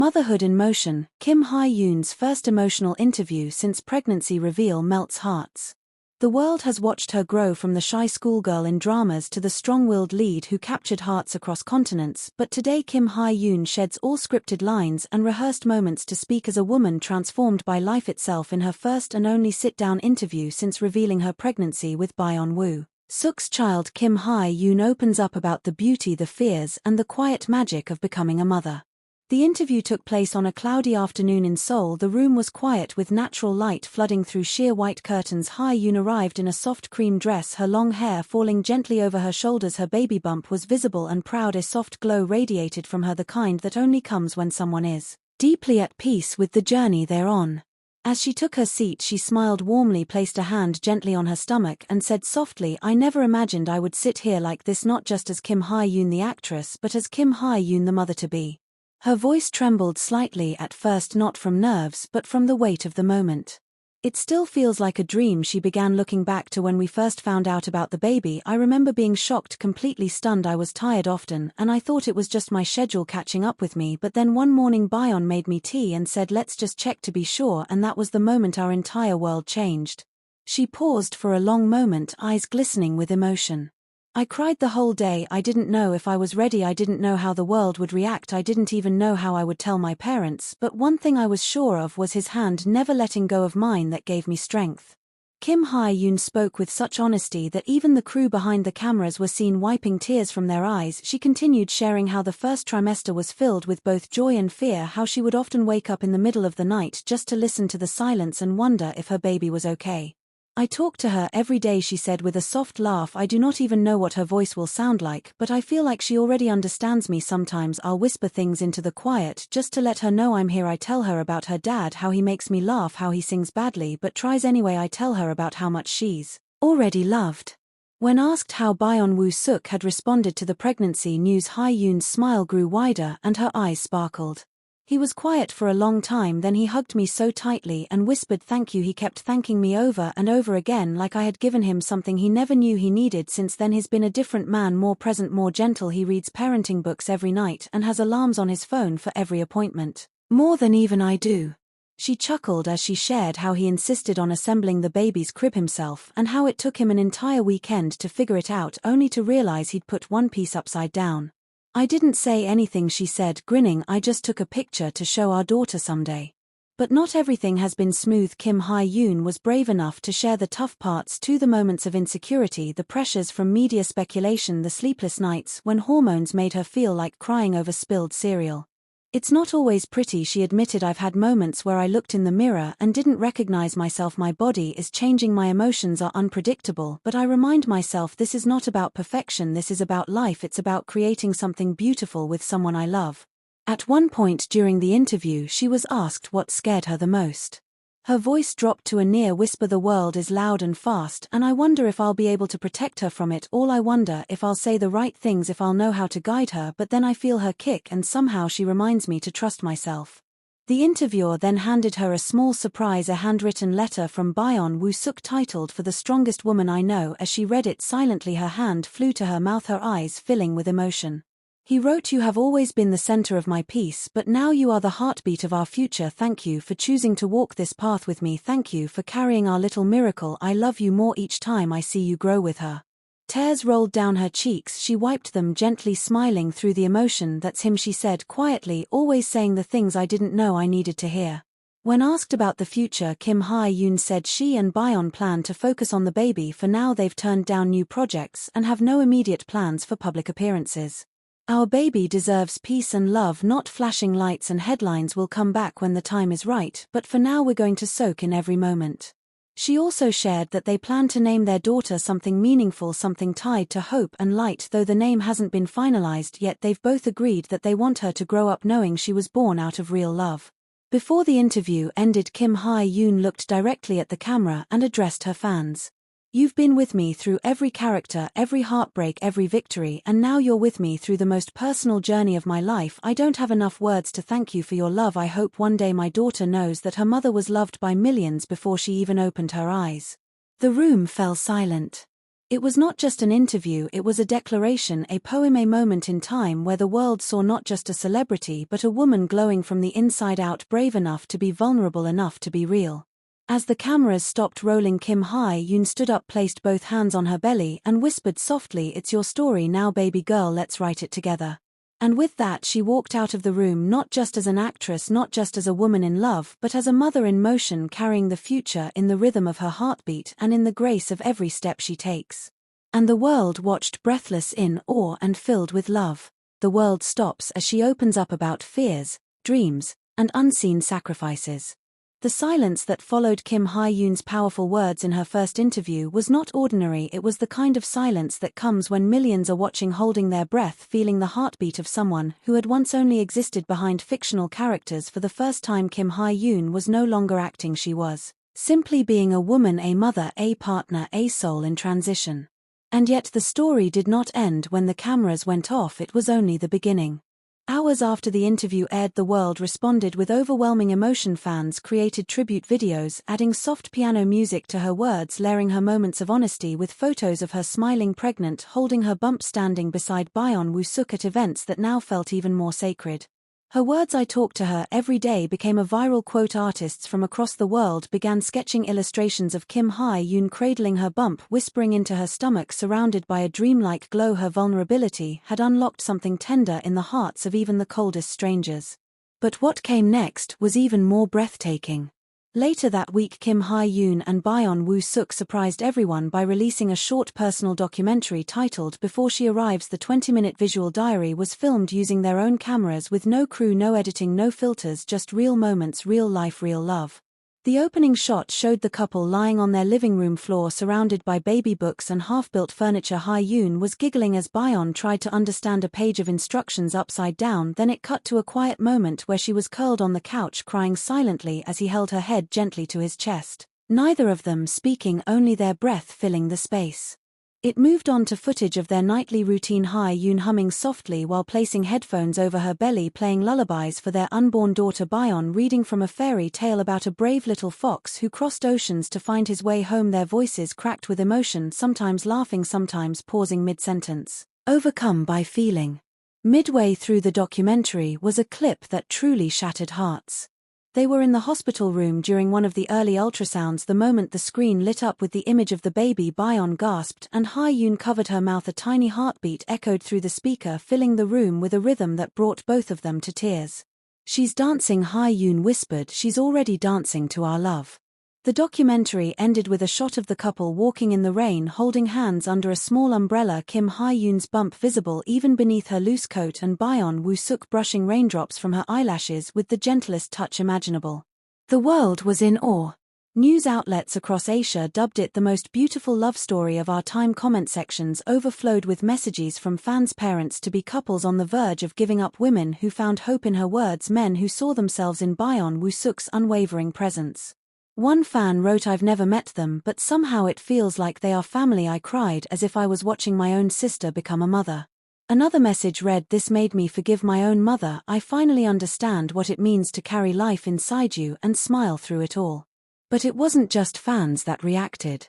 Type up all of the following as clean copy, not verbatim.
Motherhood in motion, Hye Yoon's first emotional interview since pregnancy reveal melts hearts. The world has watched her grow from the shy schoolgirl in dramas to the strong-willed lead who captured hearts across continents, but today Hye Yoon sheds all scripted lines and rehearsed moments to speak as a woman transformed by life itself in her first and only sit-down interview since revealing her pregnancy with Byeon Woo. Seok'S child Hye Yoon opens up about the beauty, the fears, and the quiet magic of becoming a mother. The interview took place on a cloudy afternoon in Seoul. The room was quiet with natural light flooding through sheer white curtains. Hye Yoon arrived in a soft cream dress, her long hair falling gently over her shoulders. Her baby bump was visible and proud. A soft glow radiated from her, the kind that only comes when someone is deeply at peace with the journey they're on. As she took her seat, she smiled warmly, placed a hand gently on her stomach, and said softly, "I never imagined I would sit here like this, not just as Hye Yoon the actress, but as Hye Yoon the mother-to-be." Her voice trembled slightly at first, not from nerves but from the weight of the moment. "It still feels like a dream," she began, looking back to when we first found out about the baby. "I remember being shocked, completely stunned. I was tired often, and I thought it was just my schedule catching up with me, but then one morning Byeon made me tea and said let's just check to be sure, and that was the moment our entire world changed." She paused for a long moment, eyes glistening with emotion. "I cried the whole day. I didn't know if I was ready. I didn't know how the world would react. I didn't even know how I would tell my parents, but one thing I was sure of was his hand never letting go of mine. That gave me strength." Hye Yoon spoke with such honesty that even the crew behind the cameras were seen wiping tears from their eyes. She continued, sharing how the first trimester was filled with both joy and fear, how she would often wake up in the middle of the night just to listen to the silence and wonder if her baby was okay. "I talk to her every day," she said with a soft laugh. "I do not even know what her voice will sound like, but I feel like she already understands me. Sometimes I'll whisper things into the quiet just to let her know I'm here. I tell her about her dad, how he makes me laugh, how he sings badly but tries anyway. I tell her about how much she's already loved." When asked how Byeon Woo Seok had responded to the pregnancy news, Hye Yoon's smile grew wider and her eyes sparkled. "He was quiet for a long time, then he hugged me so tightly and whispered thank you. He kept thanking me over and over again, like I had given him something he never knew he needed. Since then he's been a different man, more present, more gentle. He reads parenting books every night and has alarms on his phone for every appointment. More than even I do." She chuckled as she shared how he insisted on assembling the baby's crib himself and how it took him an entire weekend to figure it out, only to realize he'd put one piece upside down. "I didn't say anything," she said, grinning. "I just took a picture to show our daughter someday." But not everything has been smooth. Hye Yoon was brave enough to share the tough parts too, the moments of insecurity, the pressures from media speculation, the sleepless nights when hormones made her feel like crying over spilled cereal. "It's not always pretty," she admitted. "I've had moments where I looked in the mirror and didn't recognize myself. My body is changing, my emotions are unpredictable, but I remind myself this is not about perfection, this is about life. It's about creating something beautiful with someone I love." At one point during the interview, she was asked what scared her the most. Her voice dropped to a near whisper. "The world is loud and fast, and I wonder if I'll be able to protect her from it all. I wonder if I'll say the right things, if I'll know how to guide her, but then I feel her kick and somehow she reminds me to trust myself." The interviewer then handed her a small surprise, a handwritten letter from Byeon Woo Seok titled "For the Strongest Woman I Know." As she read it silently, her hand flew to her mouth, her eyes filling with emotion. He wrote, "You have always been the center of my peace, but now you are the heartbeat of our future. Thank you for choosing to walk this path with me. Thank you for carrying our little miracle. I love you more each time I see you grow." With her tears rolled down her cheeks, she wiped them gently, smiling through the emotion. "That's him," she said quietly, "always saying the things I didn't know I needed to hear." When asked about the future, Hye Yoon said she and Byeon plan to focus on the baby for now. They've turned down new projects and have no immediate plans for public appearances. "Our baby deserves peace and love, not flashing lights and headlines. Will come back when the time is right, but for now we're going to soak in every moment." She also shared that they plan to name their daughter something meaningful, something tied to hope and light. Though the name hasn't been finalized yet, they've both agreed that they want her to grow up knowing she was born out of real love. Before the interview ended, Hye Yoon looked directly at the camera and addressed her fans. "You've been with me through every character, every heartbreak, every victory, and now you're with me through the most personal journey of my life. I don't have enough words to thank you for your love. I hope one day my daughter knows that her mother was loved by millions before she even opened her eyes." The room fell silent. It was not just an interview, it was a declaration, a poem, a moment in time where the world saw not just a celebrity but a woman glowing from the inside out, brave enough to be vulnerable, enough to be real. As the cameras stopped rolling, Hye Yoon stood up, placed both hands on her belly, and whispered softly, "It's your story now, baby girl, let's write it together." And with that she walked out of the room, not just as an actress, not just as a woman in love, but as a mother in motion, carrying the future in the rhythm of her heartbeat and in the grace of every step she takes. And the world watched, breathless in awe and filled with love. The world stops as she opens up about fears, dreams, and unseen sacrifices. The silence that followed Hye Yoon's powerful words in her first interview was not ordinary. It was the kind of silence that comes when millions are watching, holding their breath, feeling the heartbeat of someone who had once only existed behind fictional characters. For the first time, Hye Yoon was no longer acting, she was simply being a woman, a mother, a partner, a soul in transition. And yet the story did not end when the cameras went off, it was only the beginning. Hours after the interview aired, the world responded with overwhelming emotion. Fans created tribute videos, adding soft piano music to her words, layering her moments of honesty with photos of her smiling, pregnant, holding her bump, standing beside Byeon Woo-suk at events that now felt even more sacred. Her words, "I talk to her every day," became a viral quote. Artists from across the world began sketching illustrations of Hye Yoon cradling her bump, whispering into her stomach, surrounded by a dreamlike glow. Her vulnerability had unlocked something tender in the hearts of even the coldest strangers. But what came next was even more breathtaking. Later that week, Hye Yoon and Byeon Woo-suk surprised everyone by releasing a short personal documentary titled Before She Arrives. The 20-minute visual diary was filmed using their own cameras with no crew, no editing, no filters, just real moments, real life, real love. The opening shot showed the couple lying on their living room floor surrounded by baby books and half-built furniture. Hye Yoon was giggling as Byeon tried to understand a page of instructions upside down. Then it cut to a quiet moment where she was curled on the couch, crying silently as he held her head gently to his chest. Neither of them speaking, only their breath filling the space. It moved on to footage of their nightly routine, Hye Yoon humming softly while placing headphones over her belly, playing lullabies for their unborn daughter, Byeon reading from a fairy tale about a brave little fox who crossed oceans to find his way home. Their voices cracked with emotion, sometimes laughing, sometimes pausing mid-sentence, overcome by feeling. Midway through the documentary was a clip that truly shattered hearts. They were in the hospital room during one of the early ultrasounds. The moment the screen lit up with the image of the baby, Byeon gasped, and Hye Yoon covered her mouth. A tiny heartbeat echoed through the speaker, filling the room with a rhythm that brought both of them to tears. "She's dancing," Hye Yoon whispered. "She's already dancing to our love." The documentary ended with a shot of the couple walking in the rain, holding hands under a small umbrella, Hye Yoon's bump visible even beneath her loose coat, and Byeon Woo-suk brushing raindrops from her eyelashes with the gentlest touch imaginable. The world was in awe. News outlets across Asia dubbed it the most beautiful love story of our time. Comment sections overflowed with messages from fans, parents to be, couples on the verge of giving up, women who found hope in her words, men who saw themselves in Byeon Woo-suk's unwavering presence. One fan wrote, "I've never met them, but somehow it feels like they are family. I cried as if I was watching my own sister become a mother." Another message read, "This made me forgive my own mother. I finally understand what it means to carry life inside you and smile through it all." But it wasn't just fans that reacted.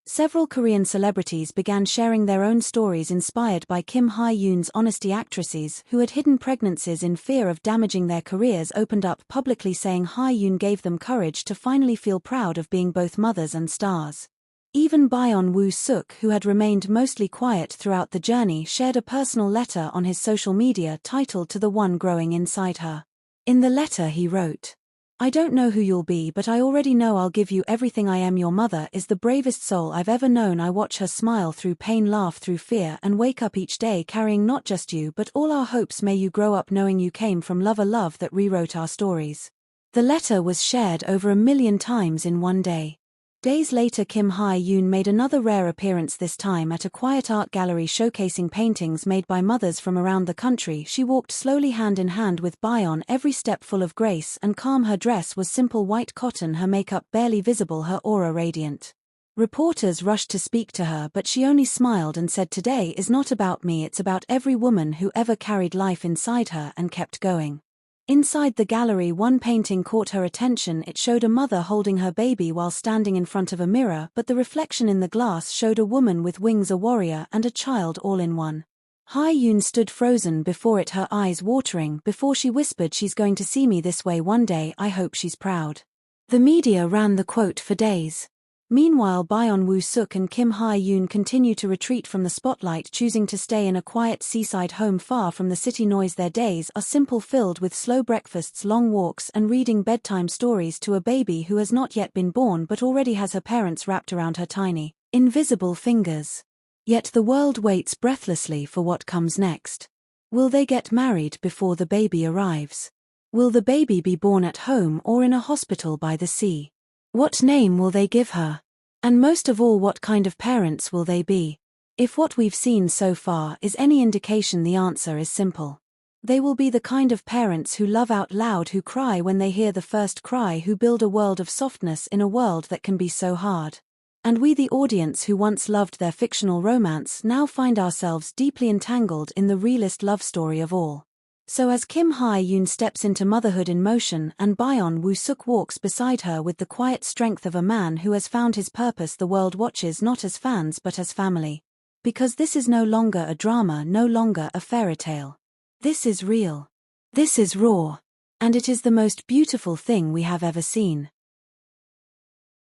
Several Korean celebrities began sharing their own stories inspired by Hye Yoon's honesty. Actresses who had hidden pregnancies in fear of damaging their careers opened up publicly, saying Hye Yoon gave them courage to finally feel proud of being both mothers and stars. Even Byeon Woo-suk, who had remained mostly quiet throughout the journey, shared a personal letter on his social media titled "To the One Growing Inside Her." In the letter he wrote, "I don't know who you'll be, but I already know I'll give you everything I am. Your mother is the bravest soul I've ever known. I watch her smile through pain, laugh through fear, and wake up each day carrying not just you but all our hopes. May you grow up knowing you came from love, a love that rewrote our stories." The letter was shared over 1 million times in one day. Days later, Hye Yoon made another rare appearance, this time at a quiet art gallery showcasing paintings made by mothers from around the country. She walked slowly hand in hand with Byeon, every step full of grace and calm. Her dress was simple white cotton, her makeup barely visible, her aura radiant. Reporters rushed to speak to her, but she only smiled and said, "Today is not about me, it's about every woman who ever carried life inside her and kept going." Inside the gallery, one painting caught her attention. It showed a mother holding her baby while standing in front of a mirror, but the reflection in the glass showed a woman with wings, a warrior, and a child all in one. Hye Yoon stood frozen before it, her eyes watering, before she whispered, "She's going to see me this way one day, I hope she's proud." The media ran the quote for days. Meanwhile, Byeon Woo-suk and Kim Hye Yoon continue to retreat from the spotlight, choosing to stay in a quiet seaside home far from the city noise. Their days are simple, filled with slow breakfasts, long walks, and reading bedtime stories to a baby who has not yet been born but already has her parents wrapped around her tiny, invisible fingers. Yet the world waits breathlessly for what comes next. Will they get married before the baby arrives? Will the baby be born at home or in a hospital by the sea? What name will they give her? And most of all, what kind of parents will they be? If what we've seen so far is any indication, the answer is simple. They will be the kind of parents who love out loud, who cry when they hear the first cry, who build a world of softness in a world that can be so hard. And we, the audience who once loved their fictional romance, now find ourselves deeply entangled in the realest love story of all. So as Kim Hye Yoon steps into motherhood in motion and Byeon Woo-suk walks beside her with the quiet strength of a man who has found his purpose, the world watches, not as fans but as family. Because this is no longer a drama, no longer a fairy tale. This is real. This is raw. And it is the most beautiful thing we have ever seen.